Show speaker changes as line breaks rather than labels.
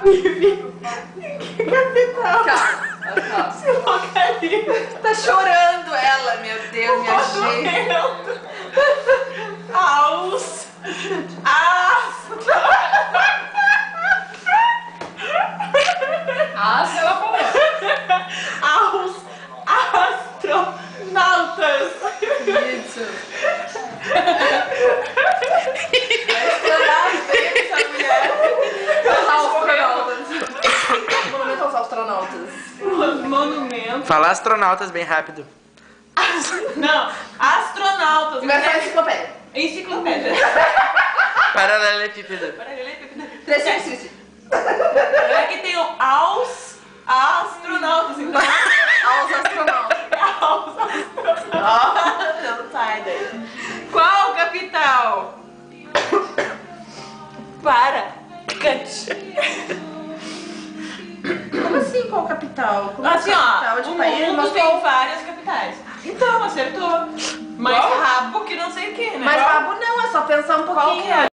Que capital?
Calma.
Se localiza.
Tá chorando ela, meu Deus, minha gente.
Aos.
Ela falou.
Aos astronautas.
Isso. Vai estourar o peito essa mulher. Monumento aos astronautas.
Monumento.
Fala astronautas bem rápido.
Não, astronautas.
Inversão enciclopédia.
Enciclopédia.
Paralelepípedo.
Exercício.
É que tem o aos astronautas. Então,
Aos astronautas.
aos astronautas.
Não sai daí.
Qual capital? Para.
Como assim, qual capital? Como
Assim,
capital
ó,
de
o
país?
mundo
Mas
tem
qual-
várias capitais. Então, acertou. Mais
Qual?
rabo que não sei o que, né?
Mas rabo não, é só pensar um pouquinho.
Qual que é?